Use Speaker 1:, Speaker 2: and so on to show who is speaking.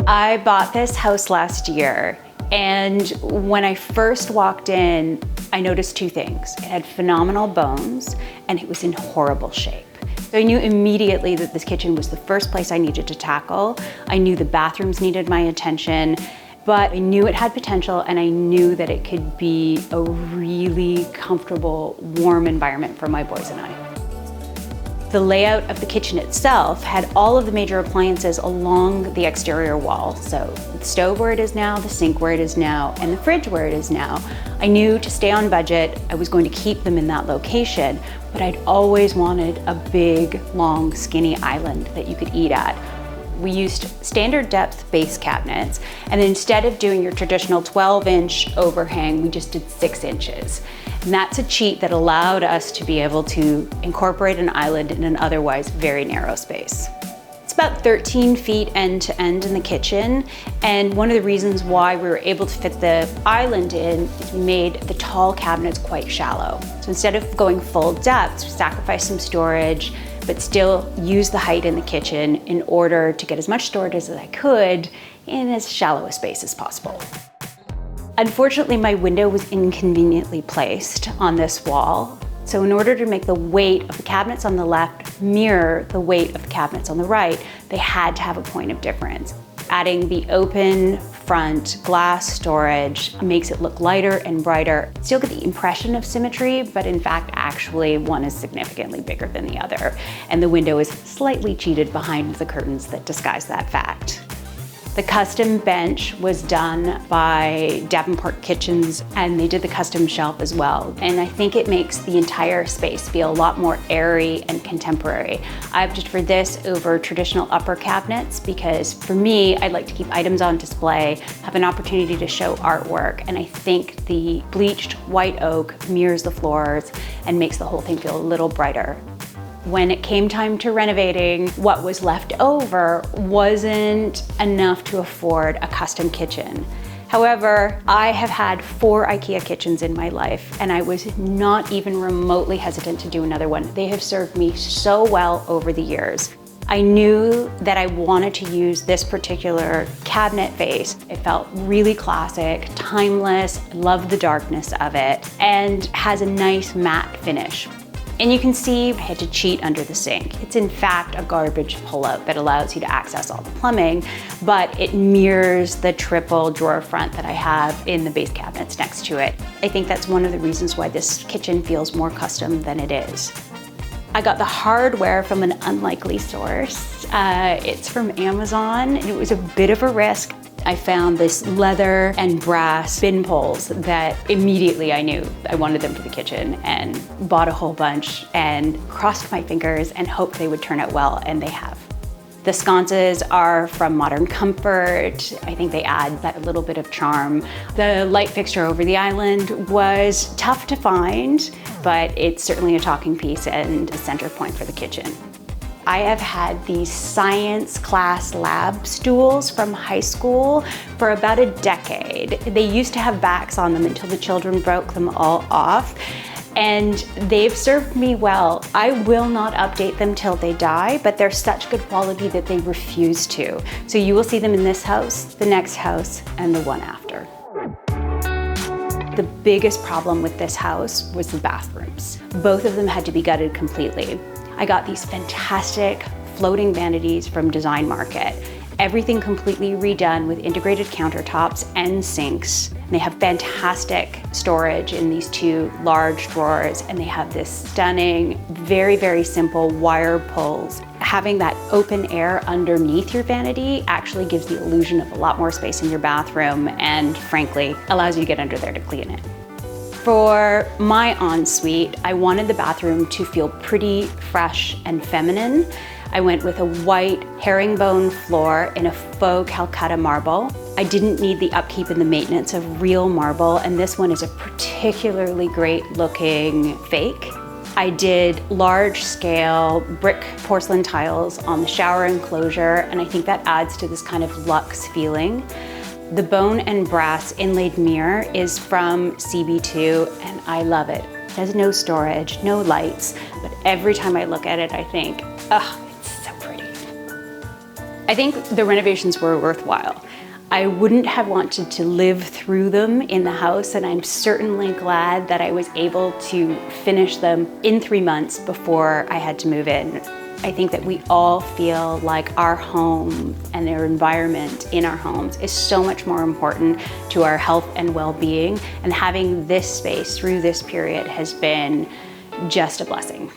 Speaker 1: I bought this house last year, and when I first walked in, I noticed two things. It had phenomenal bones, and it was in horrible shape. So I knew immediately that this kitchen was the first place I needed to tackle. I knew the bathrooms needed my attention, but I knew it had potential, and I knew that it could be a really comfortable, warm environment for my boys and I. The layout of the kitchen itself had all of the major appliances along the exterior wall. So the stove where it is now, the sink where it is now, and the fridge where it is now. I knew to stay on budget, I was going to keep them in that location, but I'd always wanted a big, long, skinny island that you could eat at. We used standard depth base cabinets, and instead of doing your traditional 12-inch overhang, we just did 6 inches. And that's a cheat that allowed us to be able to incorporate an island in an otherwise very narrow space. It's about 13 feet end to end in the kitchen, and one of the reasons why we were able to fit the island in is we made the tall cabinets quite shallow. So instead of going full depth, we sacrificed some storage, but still use the height in the kitchen in order to get as much storage as I could in as shallow a space as possible. Unfortunately, my window was inconveniently placed on this wall. So in order to make the weight of the cabinets on the left mirror the weight of the cabinets on the right, they had to have a point of difference. Adding the open front glass storage makes it look lighter and brighter. Still get the impression of symmetry, but in fact, actually one is significantly bigger than the other. And the window is slightly cheated behind the curtains that disguise that fact. The custom bench was done by Davenport Kitchens, and they did the custom shelf as well. And I think it makes the entire space feel a lot more airy and contemporary. I opted for this over traditional upper cabinets because for me, I'd like to keep items on display, have an opportunity to show artwork, and I think the bleached white oak mirrors the floors and makes the whole thing feel a little brighter. When it came time to renovating, what was left over wasn't enough to afford a custom kitchen. However, I have had 4 Ikea kitchens in my life, and I was not even remotely hesitant to do another one. They have served me so well over the years. I knew that I wanted to use this particular cabinet base. It felt really classic, timeless, loved the darkness of it, and has a nice matte finish. And you can see I had to cheat under the sink. It's in fact a garbage pullout that allows you to access all the plumbing, but it mirrors the triple drawer front that I have in the base cabinets next to it. I think that's one of the reasons why this kitchen feels more custom than it is. I got the hardware from an unlikely source. It's from Amazon, and it was a bit of a risk. I found this leather and brass bin poles that immediately I knew I wanted them for the kitchen, and bought a whole bunch and crossed my fingers and hoped they would turn out well, and they have. The sconces are from Modern Comfort. I think they add that little bit of charm. The light fixture over the island was tough to find, but it's certainly a talking piece and a center point for the kitchen. I have had these science class lab stools from high school for about a decade. They used to have backs on them until the children broke them all off, and they've served me well. I will not update them till they die, but they're such good quality that they refuse to. So you will see them in this house, the next house, and the one after. The biggest problem with this house was the bathrooms. Both of them had to be gutted completely. I got these fantastic floating vanities from Design Market. Everything completely redone with integrated countertops and sinks. And they have fantastic storage in these 2 large drawers, and they have this stunning, very, very simple wire pulls. Having that open air underneath your vanity actually gives the illusion of a lot more space in your bathroom, and frankly, allows you to get under there to clean it. For my ensuite, I wanted the bathroom to feel pretty, fresh, and feminine. I went with a white herringbone floor in a faux Calcutta marble. I didn't need the upkeep and the maintenance of real marble, and this one is a particularly great looking fake. I did large scale brick porcelain tiles on the shower enclosure, and I think that adds to this kind of luxe feeling. The bone and brass inlaid mirror is from CB2, and I love it. It has no storage, no lights, but every time I look at it, I think, oh, it's so pretty. I think the renovations were worthwhile. I wouldn't have wanted to live through them in the house, and I'm certainly glad that I was able to finish them in 3 months before I had to move in. I think that we all feel like our home and our environment in our homes is so much more important to our health and well-being, and having this space through this period has been just a blessing.